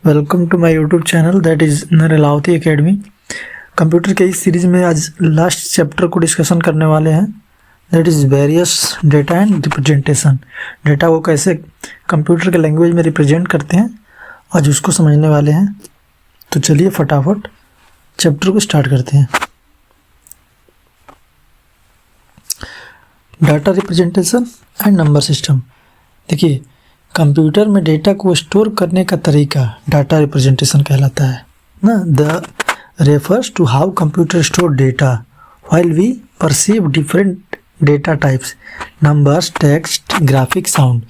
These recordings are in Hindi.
Welcome to my YouTube channel that is Narelavati academy. Computer के इस सीरीज़ में आज लास्ट चैप्टर को डिस्कशन करने वाले हैं, that is various data and representation. Data को कैसे कंप्यूटर के लैंग्वेज में रिप्रेजेंट करते हैं, आज उसको समझने वाले हैं। तो चलिए फटाफट चैप्टर को स्टार्ट करते हैं। Data representation and number system. देखिए, कंप्यूटर में डेटा को स्टोर करने का तरीका डाटा रिप्रेजेंटेशन कहलाता है ना। The refers to how computer store data while we perceive different data types, numbers, text, graphic, sound.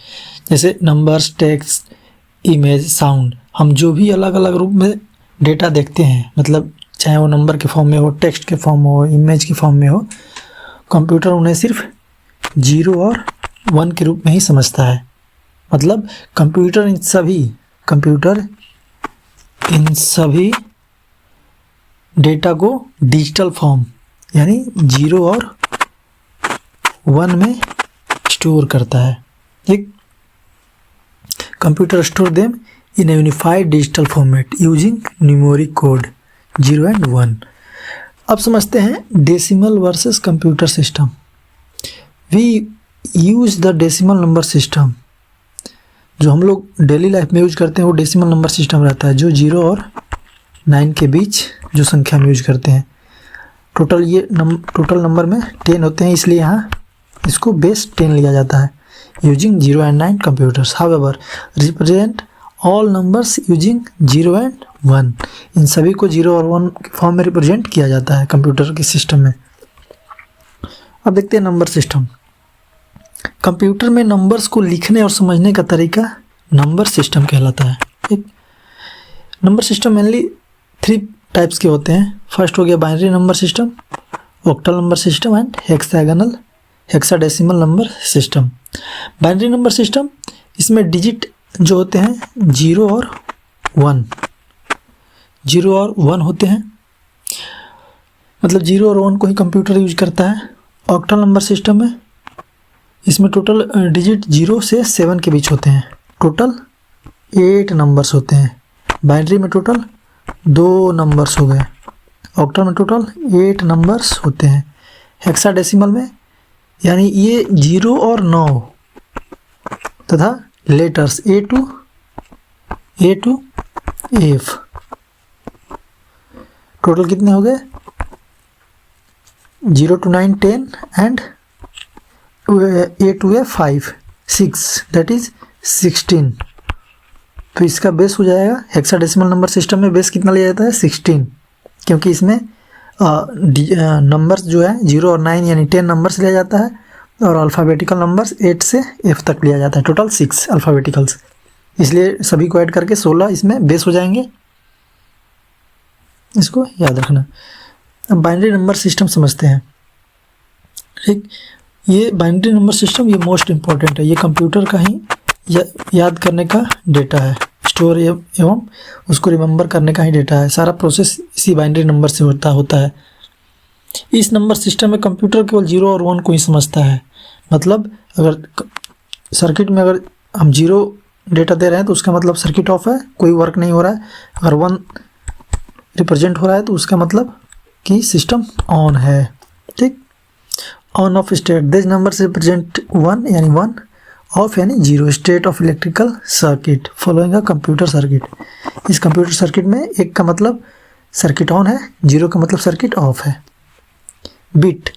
जैसे नंबर्स, टेक्स्ट, इमेज, साउंड, हम जो भी अलग अलग रूप में डेटा देखते हैं, मतलब चाहे वो नंबर के फॉर्म में हो, टेक्स्ट के फॉर्म में हो, इमेज के फॉर्म में हो, कंप्यूटर उन्हें सिर्फ 0 और 1 के रूप में ही समझता है। मतलब कंप्यूटर इन सभी डेटा को डिजिटल फॉर्म यानी 0 और 1 में स्टोर करता है। ठीक, computer store them in a unified digital format using numeric code 0 and 1। अब समझते हैं decimal versus computer system. We use the decimal number system. जो हम लोग डेली लाइफ में यूज करते हैं वो डेसिमल नंबर सिस्टम रहता है, जो 0 और 9 के बीच जो संख्या में यूज करते हैं। टोटल नंबर में 10 होते हैं, इसलिए यहाँ इसको बेस 10 लिया जाता है। Using 0 and 9 computers however represent all numbers using 0 and 1। इन सभी को 0 और 1 के फॉर्म में रिप्रेजेंट किया जाता है कंप्यूटर के सिस्टम में। अब देखते हैं नंबर सिस्टम। कंप्यूटर में नंबर्स को लिखने और समझने का तरीका नंबर सिस्टम कहलाता है। एक नंबर सिस्टम मेनली 3 टाइप्स के होते हैं। फर्स्ट हो गया binary number system, octal number system and hexadecimal number system. Binary number system, इसमें डिजिट जो होते हैं 0 और 1 होते हैं, मतलब 0 और 1 को ही कंप्यूटर यूज करता है। ऑक्टल नंबर सिस्टम में इसमें टोटल डिजिट 0 से 7 के बीच होते हैं। टोटल 8 नंबर्स होते हैं। बाइनरी में टोटल 2 नंबर्स हो गए। ऑक्टल में टोटल 8 नंबर्स होते हैं। हेक्साडेसिमल में यानी ये 0 और 9 तथा letters A to F। Total कितने हो गए? 0 to 9 10 and A to F 5 6, that is 16। तो इसका बेस हो जाएगा, हेक्साडेसिमल नंबर सिस्टम में बेस कितना लिया जाता है? 16, क्योंकि इसमें नंबर्स जो है 0 और 9 यानी 10 नंबर्स लिया जाता है, और अल्फ़ाबेटिकल नंबर्स 8 से F तक लिया जाता है। टोटल 6 अल्फ़ाबेटिकल्स, इसलिए सभी को ऐड करके 16 इसमें बेस हो जाएंगे। इसको याद रखना। अब बाइनरी नंबर सिस्टम समझते हैं। ठीक, ये बाइनरी नंबर सिस्टम ये मोस्ट इम्पॉर्टेंट है। ये कंप्यूटर का ही याद करने का डेटा है, स्टोर एवं उसको रिमेंबर करने का ही डेटा है। सारा प्रोसेस इसी बाइनरी नंबर से होता है। इस नंबर सिस्टम में कंप्यूटर केवल 0 और 1 को ही समझता है। मतलब अगर सर्किट में अगर हम 0 डेटा दे रहे हैं तो उसका मतलब सर्किट ऑफ है, कोई वर्क नहीं हो रहा है। अगर 1 रिप्रेजेंट हो रहा है तो उसका मतलब कि सिस्टम ऑन है। ठीक, on off state, this numbers represent 1 यानी 1, ऑफ यानी 0 state of electrical circuit following a computer circuit. इस कंप्यूटर सर्किट में 1 का मतलब सर्किट ऑन है, 0 का मतलब सर्किट ऑफ है। बिट,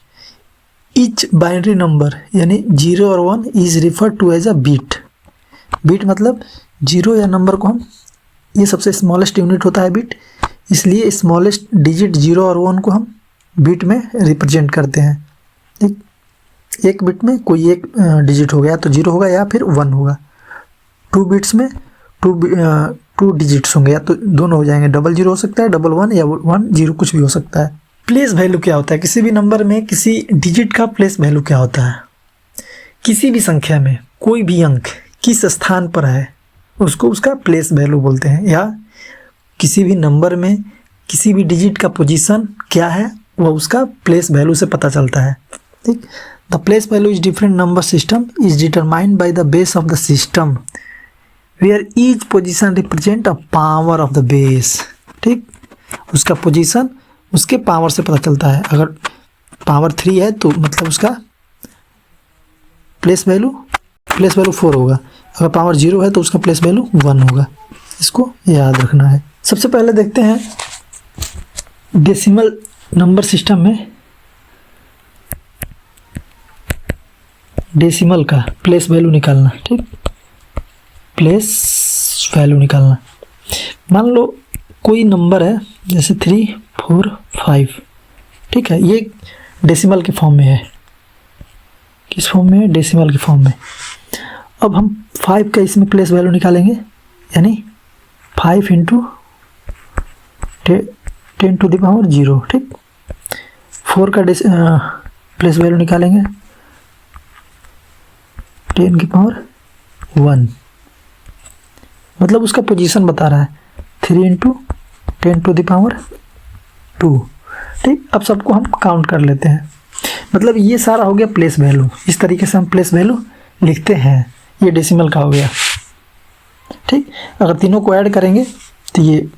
ईच बाइनरी नंबर यानी 0 और 1 is refer to as a bit. Bit मतलब 0 या नंबर को हम, ये सबसे स्मॉलेस्ट यूनिट होता है बिट, इसलिए स्मॉलेस्ट डिजिट 0 और 1 को हम बिट में रिप्रेजेंट करते हैं। एक बिट में कोई एक डिजिट हो गया तो 0 होगा या फिर 1 होगा। 2 बिट्स में 2 डिजिट्स होंगे, या तो दोनों हो जाएंगे, 00 हो सकता है, 11 या 10, कुछ भी हो सकता है। प्लेस वैल्यू क्या होता है? किसी भी नंबर में किसी डिजिट का प्लेस वैल्यू क्या होता है? किसी भी संख्या में कोई भी अंक किस स्थान पर है उसको उसका प्लेस वैल्यू बोलते हैं। या किसी भी नंबर में किसी भी डिजिट का पोजीशन क्या है वह उसका प्लेस वैल्यू से पता चलता है। ठीक, the place value is different number system is determined by the base of the system where each position represent a power of the base. ठीक, उसका पोजीशन उसके पावर से पता चलता है। अगर पावर 3 है तो मतलब उसका प्लेस वैल्यू 4 होगा। अगर पावर 0 है तो उसका प्लेस वैल्यू 1 होगा। इसको याद रखना है। सबसे पहले देखते हैं डेसिमल नंबर सिस्टम में डेसिमल का प्लेस वैल्यू निकालना। ठीक, प्लेस वैल्यू निकालना। मान लो कोई नंबर है जैसे 3, 4, 5। ठीक है, ये डेसिमल के फॉर्म में है। किस फॉर्म में है? डेसिमल के फॉर्म में। अब हम 5 का इसमें प्लेस वैल्यू निकालेंगे, यानी 5 इंटू 10 टू द पावर 0। ठीक, 4 का प्लेस वैल्यू निकालेंगे 10 की पावर 1, मतलब उसका पोजीशन बता रहा है 3 इंटू 10 टू द पावर 2। ठीक, अब सबको हम काउंट कर लेते हैं। मतलब ये सारा हो गया प्लेस वैल्यू। इस तरीके से हम प्लेस वैल्यू लिखते हैं। ये डेसिमल का हो गया। ठीक, अगर तीनों को ऐड करेंगे तो ये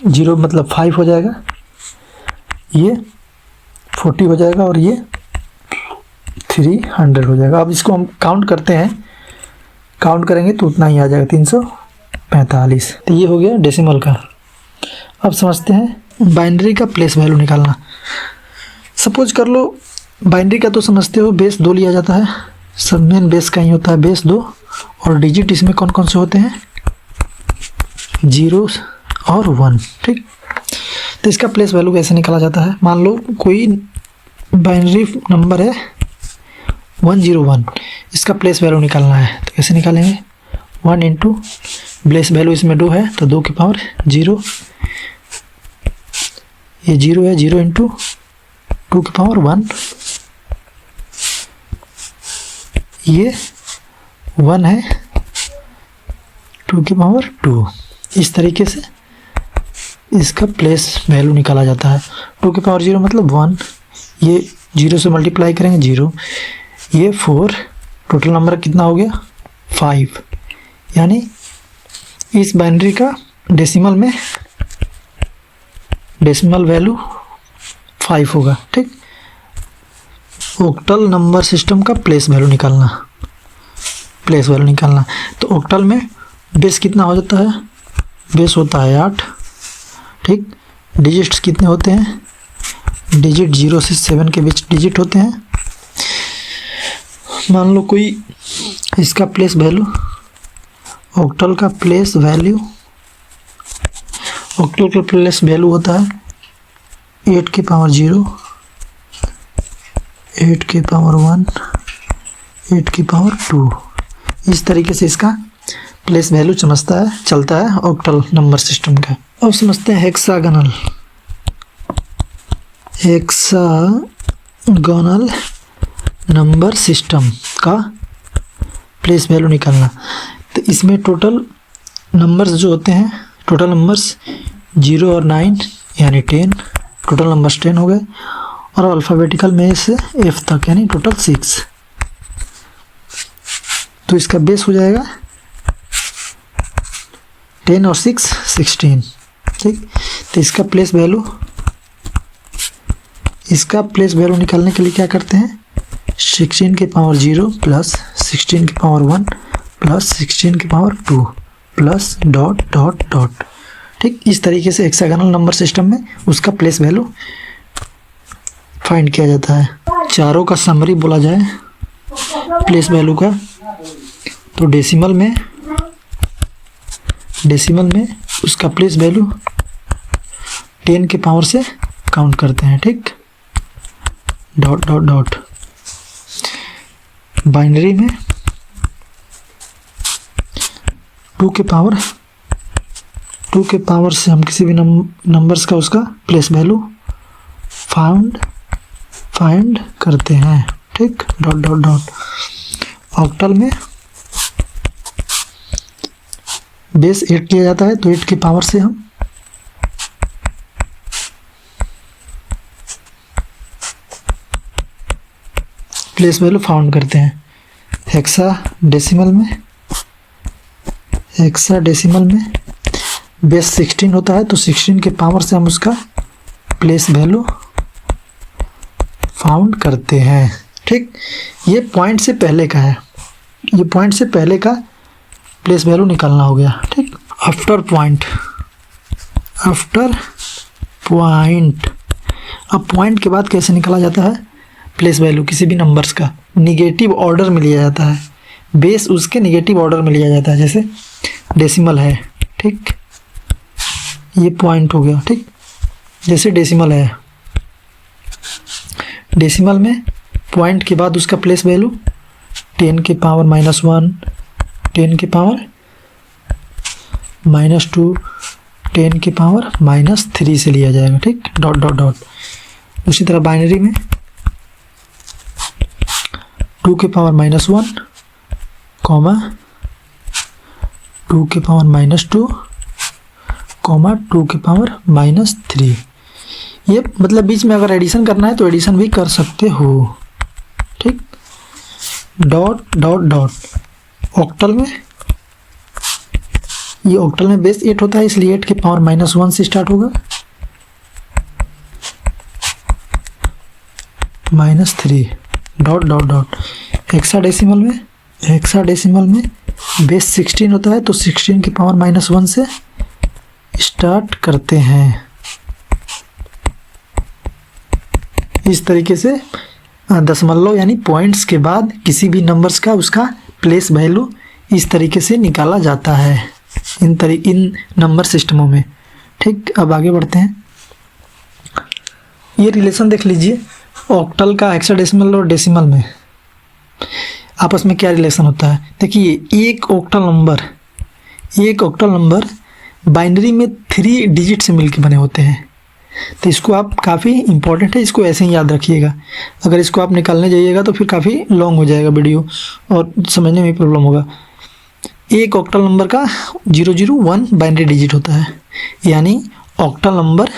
0 मतलब 5 हो जाएगा, ये 40 हो जाएगा और ये 300 हो जाएगा। अब इसको हम काउंट करते हैं। काउंट करेंगे तो उतना ही आ जाएगा 345। तो ये हो गया डेसिमल का। अब समझते हैं बाइनरी का प्लेस वैल्यू निकालना। सपोज कर लो बाइनरी का तो समझते हो, बेस 2 लिया जाता है। सब मेन बेस का ही होता है बेस 2, और डिजिट इसमें कौन कौन से होते हैं? 0 और 1। ठीक, तो इसका प्लेस वैल्यू कैसे निकाला जाता है? मान लो कोई बाइनरी नंबर है 101, इसका प्लेस वैल्यू निकालना है तो कैसे निकालेंगे? 1 इंटू प्लेस वैल्यू इसमें 2 है तो 2 की पावर 0, ये 0 है, 0 इंटू 2 की पावर 1, ये 1 है 2 की पावर 2। इस तरीके से इसका प्लेस वैल्यू निकाला जाता है। 2 की पावर 0 मतलब 1, ये 0 से मल्टीप्लाई करेंगे 0, ये 4, टोटल नंबर कितना हो गया? 5। यानी इस बाइनरी का डेसिमल में डेसिमल वैल्यू 5 होगा। ठीक, ऑक्टल नंबर सिस्टम का प्लेस वैल्यू निकालना। तो ऑक्टल में बेस कितना हो जाता है? बेस होता है 8। ठीक, डिजिट्स कितने होते हैं? डिजिट 0 से 7 के बीच डिजिट होते हैं। मान लो कोई इसका प्लेस वैल्यू, ऑक्टल का प्लेस वैल्यू होता है 8 की पावर 0, 8 की पावर 1, 8 की पावर 2। इस तरीके से इसका प्लेस वैल्यू चलता है ऑक्टल नंबर सिस्टम का। अब समझते हैं हेक्सागोनल नंबर सिस्टम का प्लेस वैल्यू निकालना। तो इसमें टोटल नंबर्स जो होते हैं, टोटल नंबर्स 0 और 9 यानी 10, टोटल नंबर्स 10 हो गए, और अल्फ़ाबेटिकल में से F तक यानी टोटल 6। तो इसका बेस हो जाएगा 10 और 6 16। ठीक, तो इसका प्लेस वैल्यू निकालने के लिए क्या करते हैं? 16 की पावर 0 प्लस 16 की पावर 1 प्लस 16 की power 2 plus dot dot dot. ठीक, इस तरीके से हेक्सागोनल नंबर सिस्टम में उसका प्लेस वैल्यू फाइंड किया जाता है। चारों का समरी बोला जाए प्लेस वैल्यू का, तो डेसिमल में उसका प्लेस वैल्यू 10 के पावर से काउंट करते हैं। ठीक, डॉट डॉट डॉट। बाइनरी में 2 के पावर से हम किसी भी नंबर्स का उसका प्लेस वैल्यू फाइंड करते हैं। ठीक, डॉट डॉट डॉट। ऑक्टल में बेस 8 लिया जाता है तो 8 की पावर से हम प्लेस वैल्यू फाउंड करते हैं। हेक्सा डेसिमल में हेक्साडेसिमल में बेस 16 होता है, तो 16 के पावर से हम उसका प्लेस वैल्यू फाउंड करते हैं। ठीक, ये पॉइंट से पहले का है, ये पॉइंट से पहले का प्लेस वैल्यू निकालना हो गया। ठीक, आफ्टर पॉइंट, आफ्टर पॉइंट। अब पॉइंट के बाद कैसे निकाला जाता है प्लेस वैल्यू किसी भी नंबर्स का? निगेटिव ऑर्डर में लिया जाता है, बेस उसके निगेटिव ऑर्डर में लिया जाता है। जैसे डेसिमल है, ठीक, ये पॉइंट हो गया। ठीक, जैसे डेसिमल है, डेसिमल में पॉइंट के बाद उसका प्लेस वैल्यू 10 के पावर -1, 10 के पावर -2, 10 के पावर -3 से लिया जाएगा। ठीक, डॉट डॉट डॉट। उसी तरह बाइनरी में 2 के पावर -1, कॉमा 2 के पावर -2, कॉमा 2 के पावर -3। ये मतलब बीच में अगर एडिशन करना है तो एडिशन भी कर सकते हो। ठीक, डॉट डॉट डॉट। ऑक्टल में, ये ऑक्टल में बेस 8 होता है, इसलिए 8 के पावर -1 से स्टार्ट होगा, -3, डॉट डॉट डॉट। हेक्साडेसिमल में, हेक्साडेसिमल में बेस 16 होता है, तो 16 के पावर -1 से स्टार्ट करते हैं। इस तरीके से दशमलव यानी पॉइंट्स के बाद किसी भी नंबर्स का उसका प्लेस वैल्यू इस तरीके से निकाला जाता है इन नंबर सिस्टमों में। ठीक, अब आगे बढ़ते हैं। ये रिलेशन देख लीजिए, ऑक्टल का हेक्साडेसिमल और डेसिमल में आपस में क्या रिलेशन होता है। देखिए, एक ऑक्टल नंबर बाइनरी में 3 डिजिट से मिलकर बने होते हैं। तो इसको आप काफ़ी इंपॉर्टेंट है, इसको ऐसे ही याद रखिएगा। अगर इसको आप निकालने जाइएगा तो फिर काफ़ी लॉन्ग हो जाएगा वीडियो और समझने में प्रॉब्लम होगा। एक ऑक्टल नंबर का 001 बाइनरी डिजिट होता है, यानी ऑक्टल नंबर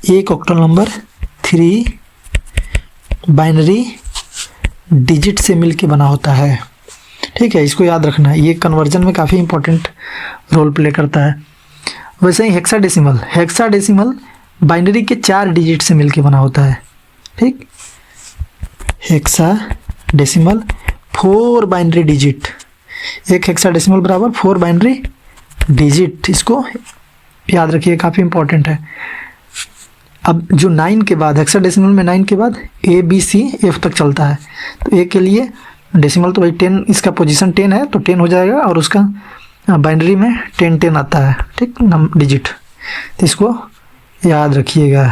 एक ऑक्टल नंबर 3 बाइनरी डिजिट से मिलके बना होता है। ठीक है, इसको याद रखना है, ये कन्वर्जन में काफ़ी इंपॉर्टेंट रोल प्ले करता है। वैसे ही हेक्साडेसिमल बाइनरी के 4 डिजिट से मिलके बना होता है। ठीक, हेक्साडेसिमल 4 बाइनरी डिजिट, एक हेक्साडेसिमल बराबर 4 बाइनरी डिजिट, इसको याद रखिए, काफ़ी इंपॉर्टेंट है। अब जो 9 के बाद, हेक्साडेसिमल में 9 के बाद A B C F तक चलता है, तो A के लिए डेसिमल तो भाई 10, इसका पोजीशन 10 है तो 10 हो जाएगा, और उसका बाइनरी में 10 आता है। ठीक, डिजिट, तो इसको याद रखिएगा।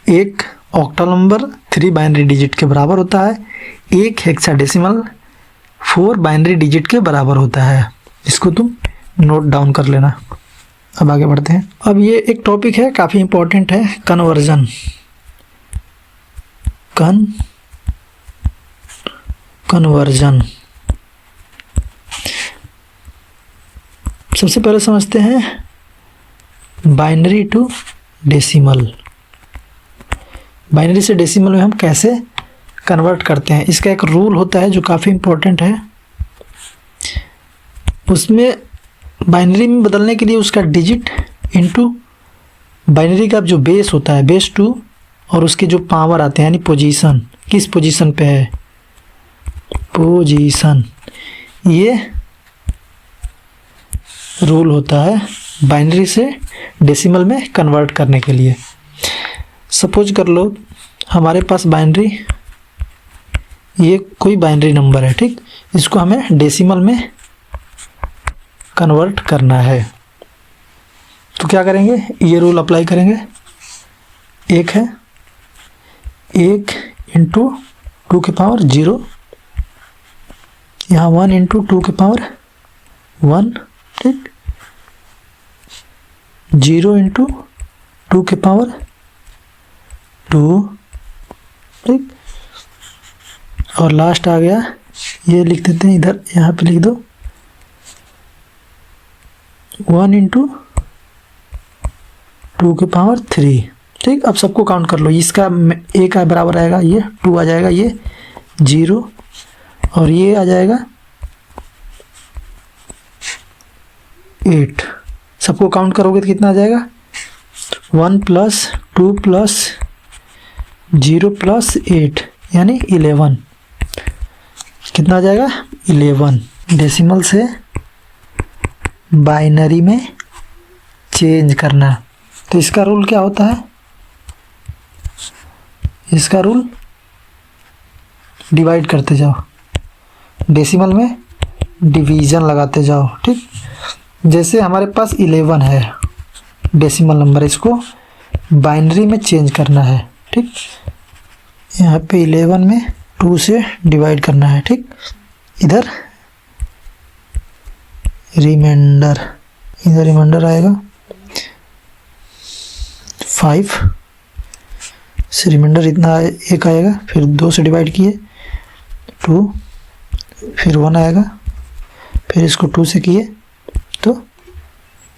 एक ऑक्टल नंबर 3 बाइनरी डिजिट के बराबर होता है, एक हेक्साडेसिमल 4 बाइनरी डिजिट के बराबर होता है। इसको तुम नोट डाउन कर लेना। अब आगे बढ़ते हैं। अब ये एक टॉपिक है, काफ़ी इंपॉर्टेंट है, कन्वर्जन। कन्वर्जन सबसे पहले समझते हैं बाइनरी टू डेसिमल। बाइनरी से डेसिमल में हम कैसे कन्वर्ट करते हैं, इसका एक रूल होता है जो काफ़ी इंपॉर्टेंट है। उसमें बाइनरी में बदलने के लिए उसका डिजिट इनटू बाइनरी का जो बेस होता है, बेस 2, और उसके जो पावर आते हैं यानी पोजीशन, किस पोजीशन पे है, पोजीशन, ये रूल होता है बाइनरी से डेसिमल में कन्वर्ट करने के लिए। सपोज कर लो हमारे पास बाइनरी, ये कोई बाइनरी नंबर है। ठीक, इसको हमें डेसिमल में कन्वर्ट करना है, तो क्या करेंगे, ये रूल अप्लाई करेंगे। एक है 1 इंटू 2 के पावर 0, यहाँ 1 इंटू 2 के पावर 1, ठीक, 0 इंटू 2 के पावर 2, ठीक, और लास्ट आ गया, ये लिख देते हैं इधर, यहाँ पे लिख दो 1 इंटू 2 के पावर 3। ठीक, अब सबको काउंट कर लो, इसका A का बराबर आएगा, ये 2 आ जाएगा, ये 0, और ये आ जाएगा 8, सबको काउंट करोगे तो कितना आ जाएगा? 1 + 2 + 0 + 8 यानी 11, कितना आ जाएगा? 11। डेसिमल से बाइनरी में चेंज करना। तो इसका रूल क्या होता है? इसका रूल डिवाइड करते जाओ, डेसिमल में डिवीज़न लगाते जाओ, ठीक। जैसे हमारे पास 11 है डेसिमल नंबर, इसको बाइनरी में चेंज करना है, ठीक। यहाँ पे 11 में 2 से डिवाइड करना है, ठीक। इधर रिमाइंडर आएगा 5 से, रिमाइंडर इतना एक आएगा, फिर 2 से डिवाइड किए 2, फिर 1 आएगा, फिर इसको 2 से किए तो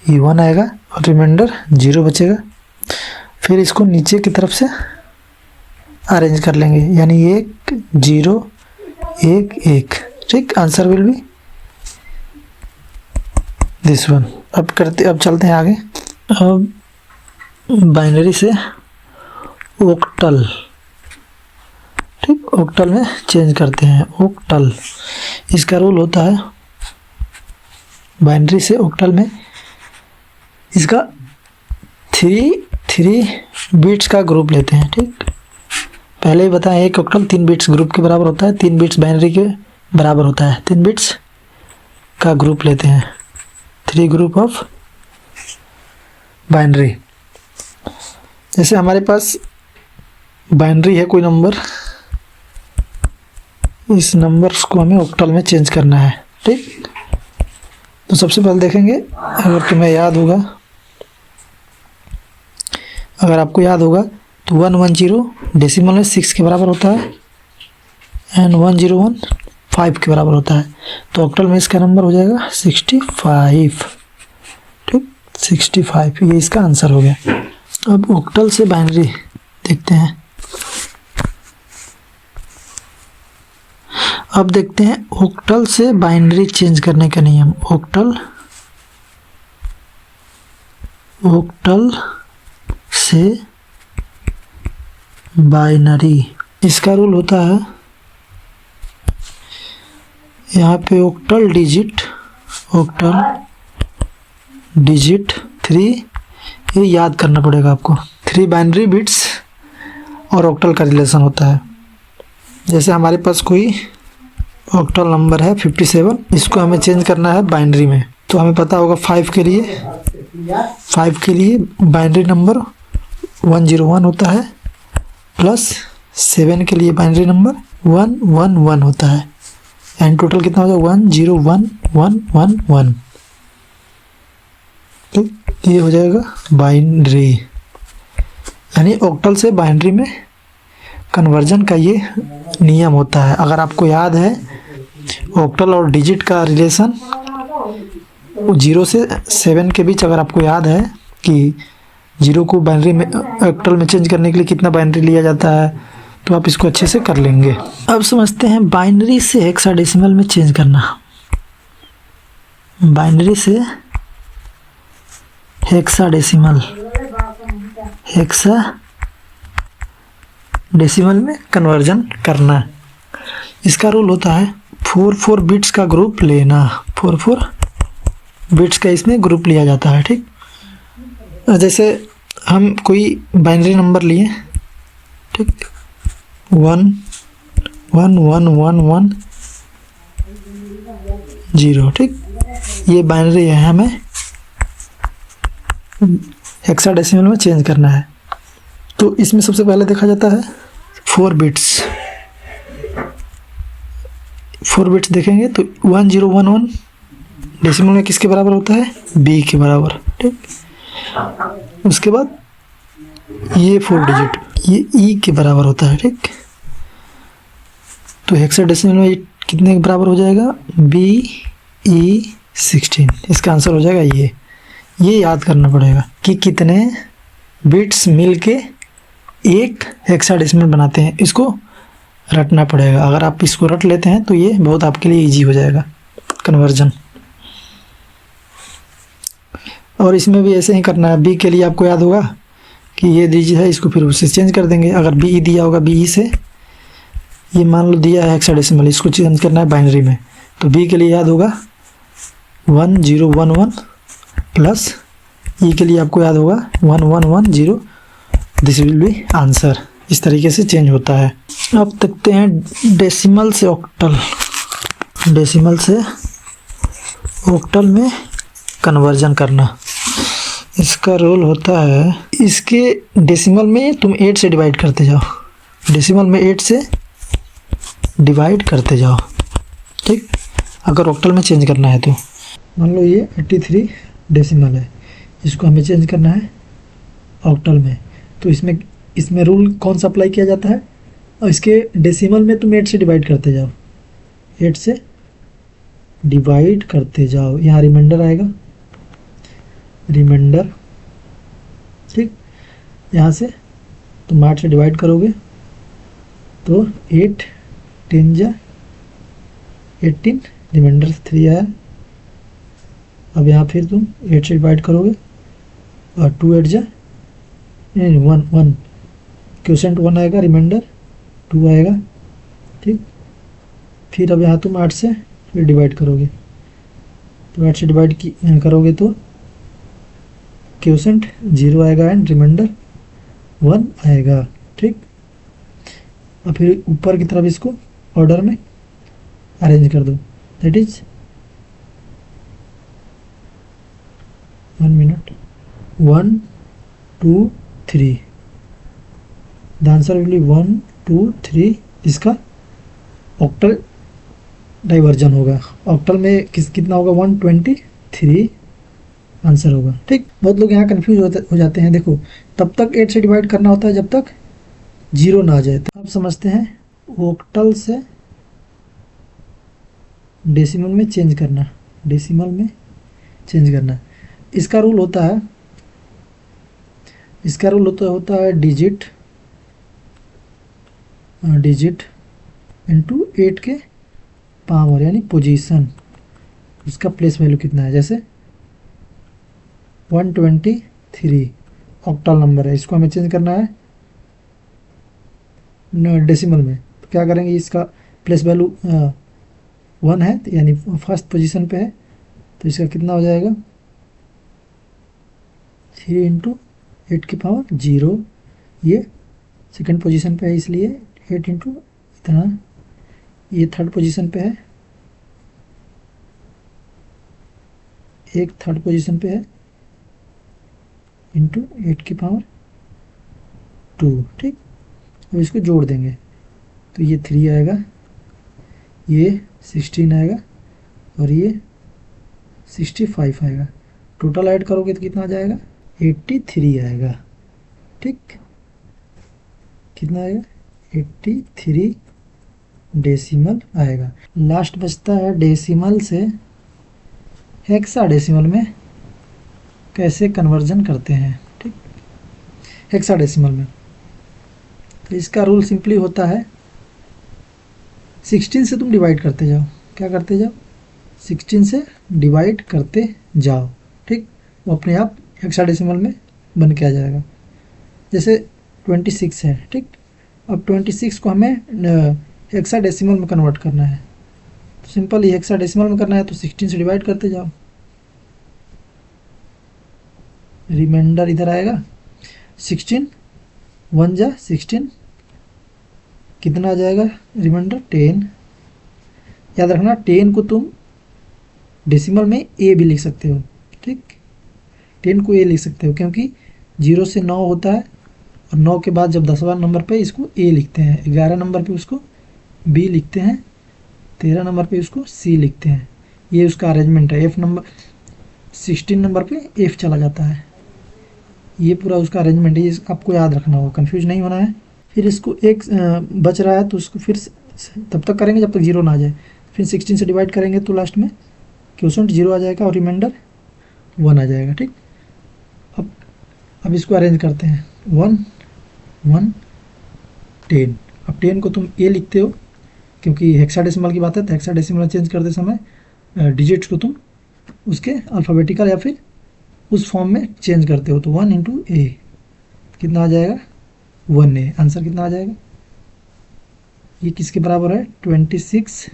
ये 1 आएगा और रिमाइंडर 0 बचेगा। फिर इसको नीचे की तरफ से अरेंज कर लेंगे, यानी 1 0 1 1, ठीक। Answer will be this one. अब चलते हैं आगे। अब बाइनरी से ओक्टल, ठीक, ओक्टल में चेंज करते हैं। ओक्टल, इसका रूल होता है बाइनरी से ओक्टल में इसका 3 बिट्स का ग्रुप लेते हैं, ठीक। पहले ही बताएं, एक ओक्टल 3 बिट्स ग्रुप के बराबर होता है, 3 बिट्स बाइनरी के बराबर होता है। 3 बिट्स का ग्रुप लेते हैं, 3 ग्रुप ऑफ बाइनरी। जैसे हमारे पास बाइनरी है कोई नंबर, इस नंबर्स को हमें ऑक्टल में चेंज करना है, ठीक। तो सबसे पहले देखेंगे, अगर तुम्हें याद होगा, अगर आपको याद होगा तो 110 डेसिमल में 6 के बराबर होता है एंड 101 5 के बराबर होता है। तो ऑक्टल में इसका नंबर हो जाएगा 65, ठीक, 65। ये इसका आंसर हो गया। अब ऑक्टल से बाइनरी देखते हैं। अब देखते हैं ऑक्टल से बाइनरी चेंज करने का नियम। ऑक्टल से बाइनरी, इसका रूल होता है, यहाँ पे ऑक्टल डिजिट 3, ये याद करना पड़ेगा आपको। 3 बाइनरी बिट्स और ऑक्टल का रिलेशन होता है। जैसे हमारे पास कोई ऑक्टल नंबर है 57, इसको हमें चेंज करना है बाइनरी में। तो हमें पता होगा 5 के लिए बाइनरी नंबर 101 होता है, प्लस 7 के लिए बाइनरी नंबर 111 होता है, एंड टोटल कितना हो जाएगा 101111। तो ये हो जाएगा बाइनरी, यानी ऑक्टल से बाइनरी में कन्वर्जन का ये नियम होता है। अगर आपको याद है ऑक्टल और डिजिट का रिलेशन 0 से 7 के बीच, अगर आपको याद है कि 0 को बाइनरी में ऑक्टल में चेंज करने के लिए कितना बाइनरी लिया जाता है, तो आप इसको अच्छे से कर लेंगे। अब समझते हैं बाइनरी से हेक्साडेसिमल में चेंज करना। बाइनरी से हेक्साडेसिमल में कन्वर्जन करना। इसका रूल होता है 4 बिट्स का ग्रुप लेना। 4 बिट्स का इसमें ग्रुप लिया जाता है, ठीक। जैसे हम कोई बाइनरी नंबर लिए, ठीक, 1 1 1 1 1 0, ठीक। ये बाइनरी है, हमें हेक्साडेसिमल में चेंज करना है। तो इसमें सबसे पहले देखा जाता है 4 बिट्स देखेंगे तो 1011 डेसिमल में किसके बराबर होता है? B के बराबर, ठीक। उसके बाद ये 4 डिजिट ये E के बराबर होता है, ठीक। तो हेक्साडेसिमल में कितने के बराबर हो जाएगा? BE16। इसका आंसर हो जाएगा ये याद करना पड़ेगा कि कितने बिट्स मिलके एक हेक्साडेसिमल बनाते हैं। इसको रटना पड़ेगा। अगर आप इसको रट लेते हैं तो ये बहुत आपके लिए इजी हो जाएगा कन्वर्जन। और इसमें भी ऐसे ही करना है। बी के लिए आपको याद होगा कि ये डिजिट है, इसको फिर उससे चेंज कर देंगे। अगर बी दिया होगा, बी से ये मान लो दिया है हेक्साडेसिमल, इसको चेंज करना है बाइनरी में। तो बी के लिए याद होगा 1011 प्लस ई के लिए आपको याद होगा 1110। This will be answer. इस तरीके से चेंज होता है। अब देखते हैं डेसिमल से ऑक्टल। डेसिमल से ऑक्टल में कन्वर्जन करना, इसका रोल होता है, इसके डेसिमल में तुम 8 से डिवाइड करते जाओ। डेसिमल में 8 से डिवाइड करते जाओ, ठीक। अगर ऑक्टल में चेंज करना है तो मान लो ये 83 डेसिमल है, इसको हमें चेंज करना है ऑक्टल में। तो इसमें रूल कौन सा अप्लाई किया जाता है, और इसके डेसिमल में तुम 8 से डिवाइड करते जाओ, 8 से डिवाइड करते जाओ। यहाँ रिमाइंडर आएगा, रिमाइंडर, ठीक। यहाँ से तुम 8 से डिवाइड करोगे तो 8 10 जा 18, रिमाइंडर 3 आया। अब यहाँ फिर तुम 8 से डिवाइड करोगे और 2 8 जा 1 क्वोशेंट 1 आएगा, रिमाइंडर 2 आएगा, ठीक। फिर अब यहाँ तुम 8 से फिर डिवाइड करोगे, तो 8 से डिवाइड करोगे तो क्वोशेंट 0 आएगा एंड रिमाइंडर 1 आएगा, ठीक। और फिर ऊपर की तरफ इसको ऑर्डर में अरेंज कर दो। That is 1 minute 1 2 3। The answer will be 1 2 3। इसका ऑक्टल डाइवर्जन होगा। ऑक्टल में कितना होगा, 123 आंसर होगा, ठीक। बहुत लोग यहाँ कंफ्यूज हो जाते हैं। देखो, तब तक 8 से डिवाइड करना होता है जब तक 0 ना आ जाए। तो अब समझते हैं ऑक्टल से डेसिमल में चेंज करना। डेसिमल में चेंज करना, इसका रूल होता है, डिजिट इंटू 8 के पावर यानी पोजीशन। उसका प्लेस वैल्यू कितना है, जैसे 123 ऑक्टल नंबर है, इसको हमें चेंज करना है डेसिमल में। तो क्या करेंगे, इसका प्लेस वैल्यू 1 है यानी फर्स्ट पोजीशन पे है, तो इसका कितना हो जाएगा 3 इंटू 8 की पावर 0। ये सेकंड पोजीशन पे है इसलिए 8 इंटू इतना, ये थर्ड पोजीशन पे है, एक थर्ड पोजीशन पे है, इंटू 8 की पावर 2, ठीक। अब इसको जोड़ देंगे तो ये 3 आएगा, ये 16 आएगा और ये 65 आएगा। टोटल ऐड करोगे तो कितना आ जाएगा, 83 आएगा, ठीक। कितना आएगा, 83 डेसिमल आएगा। लास्ट बचता है डेसिमल से हेक्साडेसिमल में कैसे कन्वर्जन करते हैं, ठीक। हेक्साडेसिमल में तो इसका रूल सिंपली होता है 16 से तुम डिवाइड करते जाओ। क्या करते जाओ, 16 से डिवाइड करते जाओ, ठीक। वो अपने आप हेक्साडेसिमल में बन के आ जाएगा। जैसे 26 है, ठीक। अब 26 को हमें हेक्साडेसिमल में कन्वर्ट करना है, तो सिंपल ही हेक्साडेसिमल में करना है तो 16 से डिवाइड करते जाओ। रिमाइंडर इधर आएगा 16 1 जा 16, कितना आ जाएगा रिमाइंडर 10। याद रखना 10 को तुम डेसिमल में ए भी लिख सकते हो, ठीक। 10 को ए लिख सकते हो क्योंकि 0 से 9 होता है और 9 के बाद जब 10वां नंबर पे इसको ए लिखते हैं, 11 नंबर पे उसको बी लिखते हैं, 13 नंबर पे उसको सी लिखते हैं। ये उसका अरेंजमेंट है। एफ नंबर 16 नंबर पे एफ चला जाता है। ये पूरा उसका अरेंजमेंट है, ये आपको याद रखना होगा, कंफ्यूज नहीं होना है। फिर इसको एक बच रहा है तो उसको फिर तब तक करेंगे जब तक 0 ना आ जाए। फिर 16 से डिवाइड करेंगे तो लास्ट में क्वोशेंट 0 आ जाएगा और रिमाइंडर 1 आ जाएगा, ठीक। अब इसको अरेंज करते हैं 1 1 10। अब 10 को तुम ए लिखते हो क्योंकि हेक्साडेसिमल की बात है, तो हेक्साडेसिमल चेंज करते समय डिजिट्स को तुम उसके अल्फ़ाबेटिकल या फिर उस फॉर्म में चेंज करते हो तो 1 इंटू ए कितना आ जाएगा 1a। आंसर कितना आ जाएगा, ये किसके बराबर है 26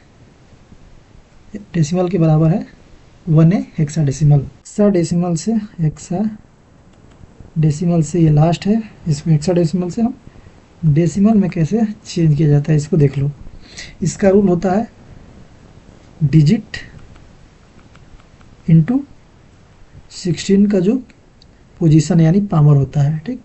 डेसिमल के बराबर है 1a हेक्साडेसिमल। हेक्साडेसिमल से ये लास्ट है, इसको हेक्साडेसिमल से हम डेसिमल में कैसे चेंज किया जाता है इसको देख लो। इसका रूल होता है डिजिट इंटू 16 का जो पोजीशन यानी पावर होता है, ठीक,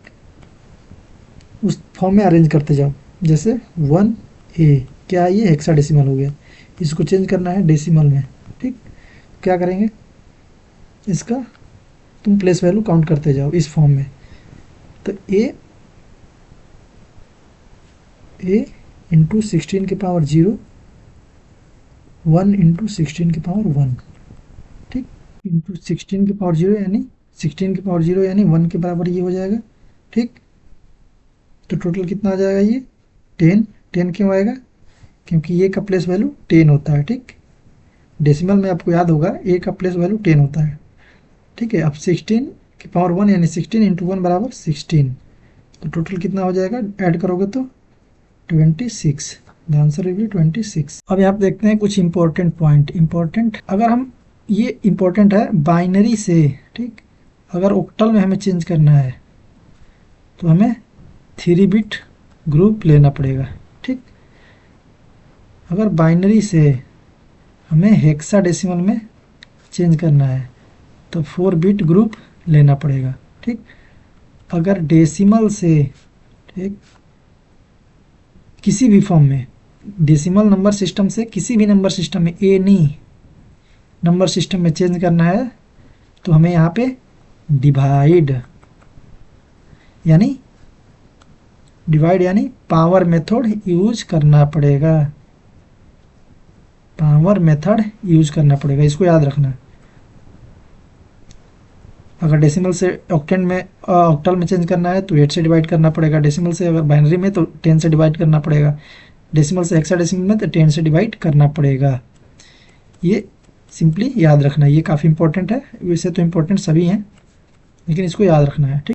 उस फॉर्म में अरेंज करते जाओ। जैसे 1a क्या है, ये हेक्साडेसिमल हो गया, इसको चेंज करना है डेसिमल में, ठीक। क्या करेंगे, इसका तुम प्लेस वैल्यू काउंट करते जाओ इस फॉर्म में। तो a इंटू 16 की पावर 0, 1 इंटू 16 की पावर 1, ठीक, इंटू 16 की पावर 0 यानी 16 की पावर 0 यानी 1 के बराबर ये हो जाएगा, ठीक। तो टोटल कितना आ जाएगा, ये 10 क्यों आएगा, क्योंकि ये का प्लेस वैल्यू 10 होता है, ठीक। डेसिमल में आपको याद होगा ए का प्लेस वैल्यू 10 होता है, ठीक है। अब 16 की पावर 1 यानी 16 इंटू 1 बराबर 16, तो टोटल कितना हो जाएगा, ऐड करोगे तो 26। The answer will be 26। अब यहाँ पे देखते हैं कुछ इंपॉर्टेंट पॉइंट। अगर हम, ये इंपॉर्टेंट है बाइनरी से, ठीक, अगर ऑक्टल में हमें चेंज करना है तो हमें 3 बिट ग्रुप लेना पड़ेगा, ठीक। अगर बाइनरी से हमें हेक्साडेसिमल में चेंज करना है तो 4 बिट ग्रुप लेना पड़ेगा, ठीक। अगर डेसिमल से, ठीक, किसी भी फॉर्म में डेसिमल नंबर सिस्टम से किसी भी नंबर सिस्टम में एनी नंबर सिस्टम में चेंज करना है तो हमें यहाँ पे डिवाइड यानी पावर मेथड यूज करना पड़ेगा, इसको याद रखना। अगर डेसिमल से ऑक्टल में चेंज करना है तो 8 से डिवाइड करना पड़ेगा, डेसिमल से अगर बाइनरी में तो 10 से डिवाइड करना पड़ेगा, डेसिमल से हेक्साडेसिमल में तो 10 से डिवाइड करना पड़ेगा। ये सिंपली याद रखना, ये काफ़ी इंपॉर्टेंट है। वैसे तो इंपॉर्टेंट सभी हैं लेकिन इसको याद रखना है, ठीक।